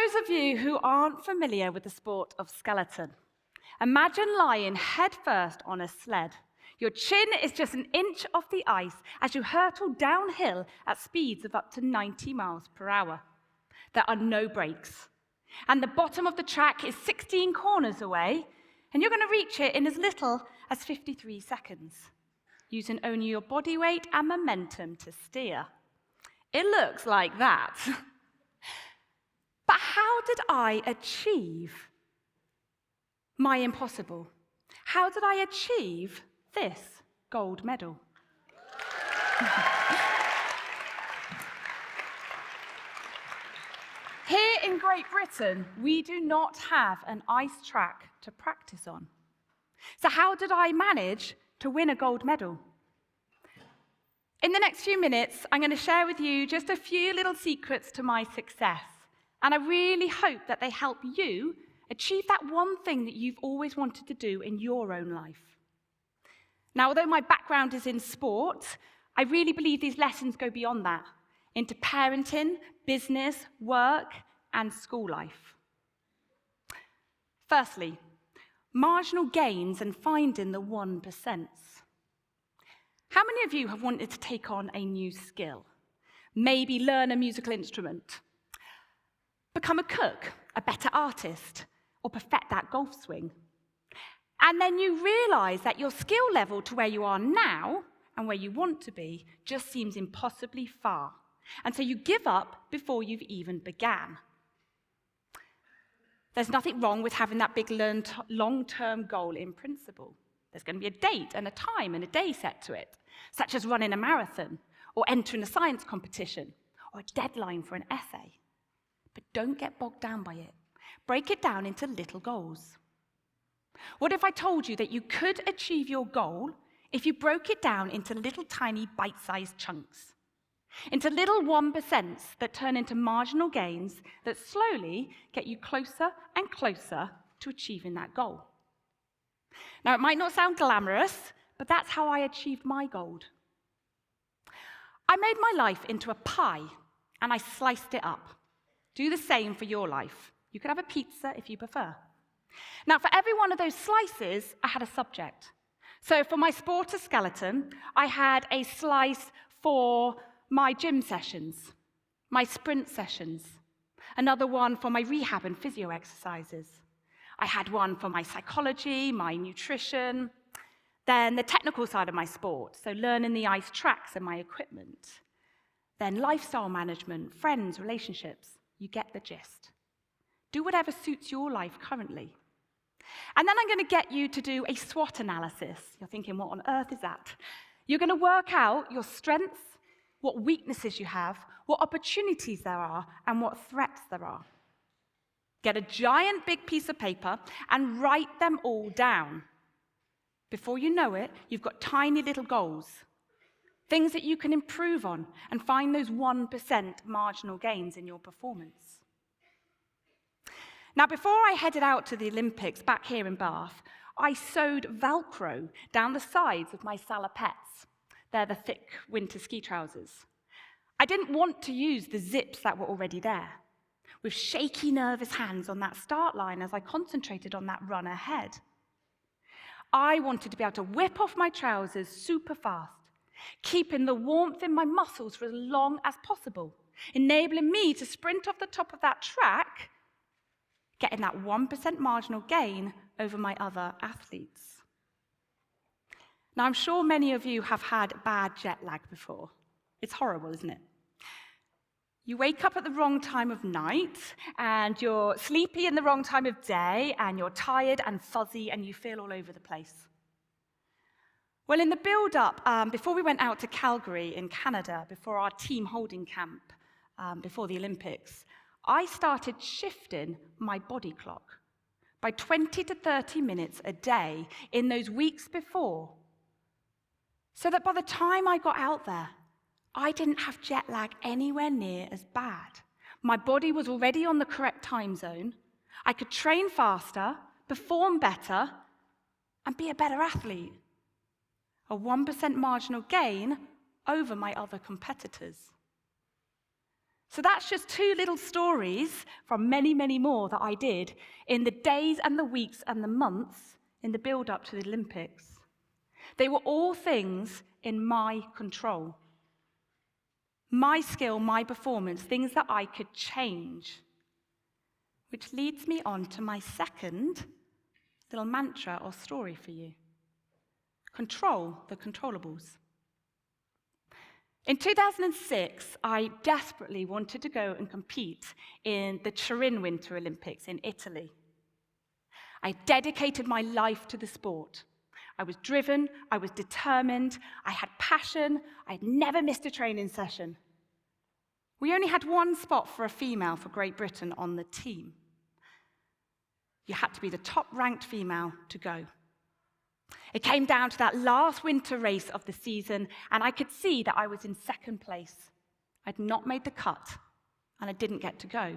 those of you who aren't familiar with the sport of skeleton, imagine lying headfirst on a sled. Your chin is just an inch off the ice as you hurtle downhill at speeds of up to 90 miles per hour. There are no brakes. And the bottom of the track is 16 corners away, and you're going to reach it in as little as 53 seconds, using only your body weight and momentum to steer. It looks like that. But how did I achieve my impossible? How did I achieve this gold medal? Here in Great Britain, we do not have an ice track to practice on. So how did I manage to win a gold medal? In the next few minutes, I'm going to share with you just a few little secrets to my success. And I really hope that they help you achieve that one thing that you've always wanted to do in your own life. Now, although my background is in sport, I really believe these lessons go beyond that, into parenting, business, work, and school life. Firstly, marginal gains and finding the 1%. How many of you have wanted to take on a new skill? Maybe learn a musical instrument, become a cook, a better artist, or perfect that golf swing. And then you realize that your skill level to where you are now and where you want to be just seems impossibly far. And so you give up before you've even began. There's nothing wrong with having that big long-term goal in principle. There's going to be a date and a time and a day set to it, such as running a marathon or entering a science competition or a deadline for an essay. But don't get bogged down by it. Break it down into little goals. What if I told you that you could achieve your goal if you broke it down into little tiny bite-sized chunks? Into little 1% that turn into marginal gains that slowly get you closer and closer to achieving that goal. Now, it might not sound glamorous, but that's how I achieved my goal. I made my life into a pie, and I sliced it up. Do the same for your life. You could have a pizza if you prefer. Now, for every one of those slices, I had a subject. So for my sport of skeleton, I had a slice for my gym sessions, my sprint sessions, another one for my rehab and physio exercises. I had one for my psychology, my nutrition, then the technical side of my sport, so learning the ice tracks and my equipment, then lifestyle management, friends, relationships. You get the gist. Do whatever suits your life currently. And then I'm going to get you to do a SWOT analysis. You're thinking, what on earth is that? You're going to work out your strengths, what weaknesses you have, what opportunities there are, and what threats there are. Get a giant big piece of paper and write them all down. Before you know it, you've got tiny little goals, things that you can improve on and find those 1% marginal gains in your performance. Now, before I headed out to the Olympics back here in Bath, I sewed Velcro down the sides of my salopettes. They're the thick winter ski trousers. I didn't want to use the zips that were already there. With shaky, nervous hands on that start line as I concentrated on that run ahead. I wanted to be able to whip off my trousers super fast, keeping the warmth in my muscles for as long as possible, enabling me to sprint off the top of that track, getting that 1% marginal gain over my other athletes. Now, I'm sure many of you have had bad jet lag before. It's horrible, isn't it? You wake up at the wrong time of night, and you're sleepy in the wrong time of day, and you're tired and fuzzy, and you feel all over the place. Well, in the build-up, before we went out to Calgary in Canada, before our team holding camp, before the Olympics, I started shifting my body clock by 20 to 30 minutes a day in those weeks before, so that by the time I got out there, I didn't have jet lag anywhere near as bad. My body was already on the correct time zone. I could train faster, perform better, and be a better athlete. A 1% marginal gain over my other competitors. So that's just two little stories from many, many more that I did in the days and the weeks and the months in the build-up to the Olympics. They were all things in my control. My skill, my performance, things that I could change. Which leads me on to my second little mantra or story for you. Control the controllables. In 2006, I desperately wanted to go and compete in the Turin Winter Olympics in Italy. I dedicated my life to the sport. I was driven, I was determined, I had passion, I had never missed a training session. We only had one spot for a female for Great Britain on the team. You had to be the top-ranked female to go. It came down to that last winter race of the season, and I could see that I was in second place. I'd not made the cut, and I didn't get to go.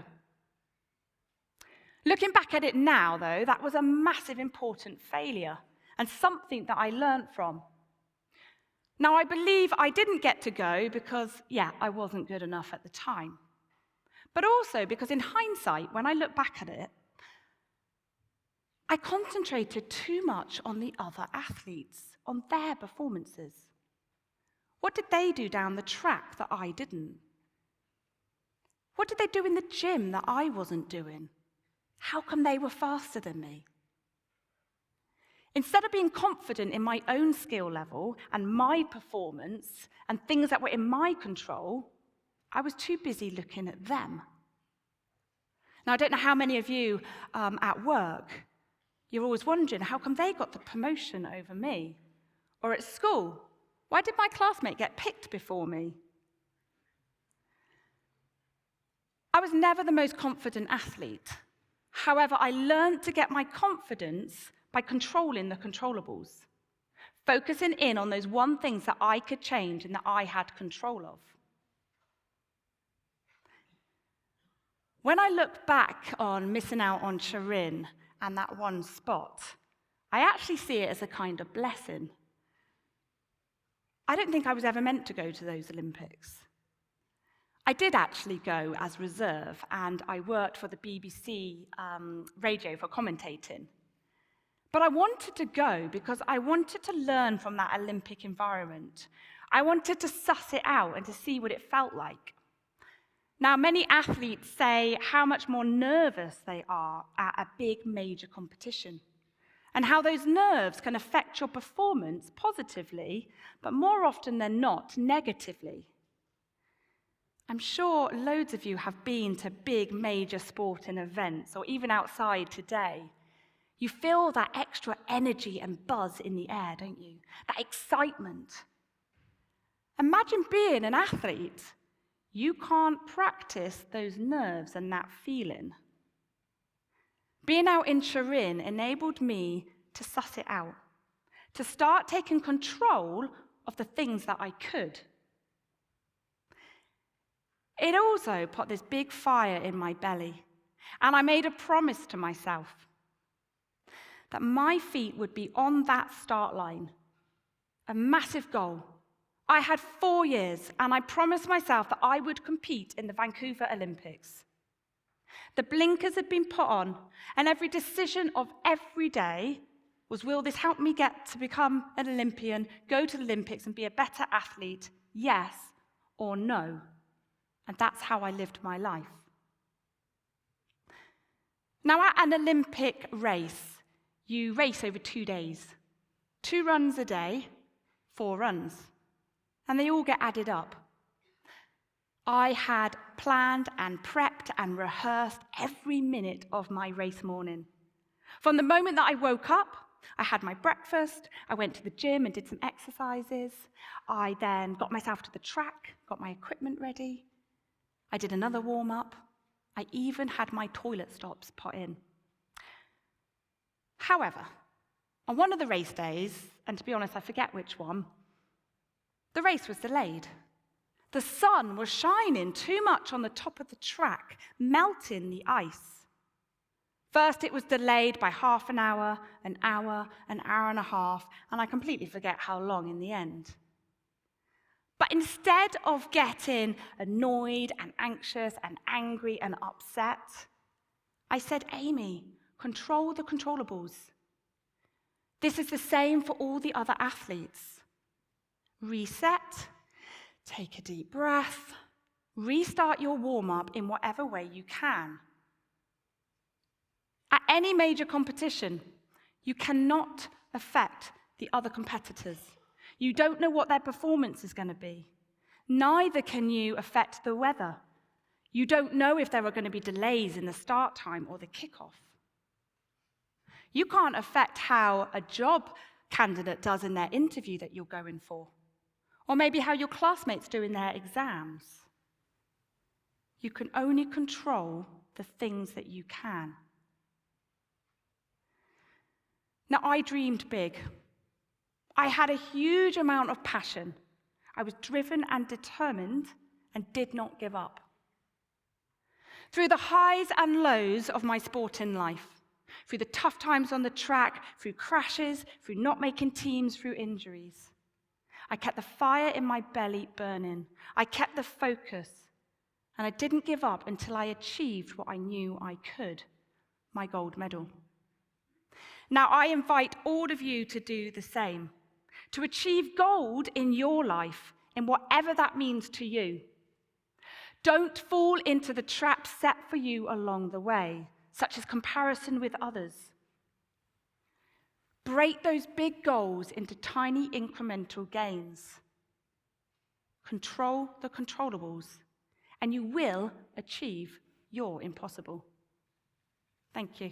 Looking back at it now, though, that was a massive, important failure, and something that I learned from. Now, I believe I didn't get to go because, I wasn't good enough at the time. But also because in hindsight, when I look back at it, I concentrated too much on the other athletes, on their performances. What did they do down the track that I didn't? What did they do in the gym that I wasn't doing? How come they were faster than me? Instead of being confident in my own skill level and my performance and things that were in my control, I was too busy looking at them. Now, I don't know how many of you at work, you're always wondering, how come they got the promotion over me? Or at school, why did my classmate get picked before me? I was never the most confident athlete. However, I learned to get my confidence by controlling the controllables, focusing in on those one things that I could change and that I had control of. When I look back on missing out on Turin and that one spot, I actually see it as a kind of blessing. I don't think I was ever meant to go to those Olympics. I did actually go as reserve, and I worked for the BBC radio for commentating. But I wanted to go because I wanted to learn from that Olympic environment. I wanted to suss it out and to see what it felt like. Now, many athletes say how much more nervous they are at a big major competition, and how those nerves can affect your performance positively, but more often than not, negatively. I'm sure loads of you have been to big major sporting events, or even outside today. You feel that extra energy and buzz in the air, don't you? That excitement. Imagine being an athlete. You can't practice those nerves and that feeling. Being out in Turin enabled me to suss it out, to start taking control of the things that I could. It also put this big fire in my belly, and I made a promise to myself that my feet would be on that start line, a massive goal. I had 4 years, and I promised myself that I would compete in the Vancouver Olympics. The blinkers had been put on, and every decision of every day was, will this help me get to become an Olympian, go to the Olympics and be a better athlete, yes or no? And that's how I lived my life. Now, at an Olympic race, you race over 2 days. 2 runs a day, 4 runs. And they all get added up. I had planned and prepped and rehearsed every minute of my race morning. From the moment that I woke up, I had my breakfast, I went to the gym and did some exercises. I then got myself to the track, got my equipment ready. I did another warm-up. I even had my toilet stops put in. However, on one of the race days, and to be honest, I forget which one, the race was delayed. The sun was shining too much on the top of the track, melting the ice. First, it was delayed by half an hour, an hour and a half, and I completely forget how long in the end. But But instead of getting annoyed and anxious and angry and upset, I said, Amy, control the controllables. This is the same for all the other athletes. Reset, take a deep breath, restart your warm-up in whatever way you can. At any major competition, you cannot affect the other competitors. You don't know what their performance is going to be. Neither can you affect the weather. You don't know if there are going to be delays in the start time or the kickoff. You can't affect how a job candidate does in their interview that you're going for, or maybe how your classmates do in their exams. You can only control the things that you can. Now, I dreamed big. I had a huge amount of passion. I was driven and determined and did not give up. Through the highs and lows of my sporting life, through the tough times on the track, through crashes, through not making teams, through injuries, I kept the fire in my belly burning. I kept the focus, and I didn't give up until I achieved what I knew I could, my gold medal. Now, I invite all of you to do the same, to achieve gold in your life, in whatever that means to you. Don't fall into the traps set for you along the way, such as comparison with others. Break those big goals into tiny incremental gains. Control the controllables, and you will achieve your impossible. Thank you.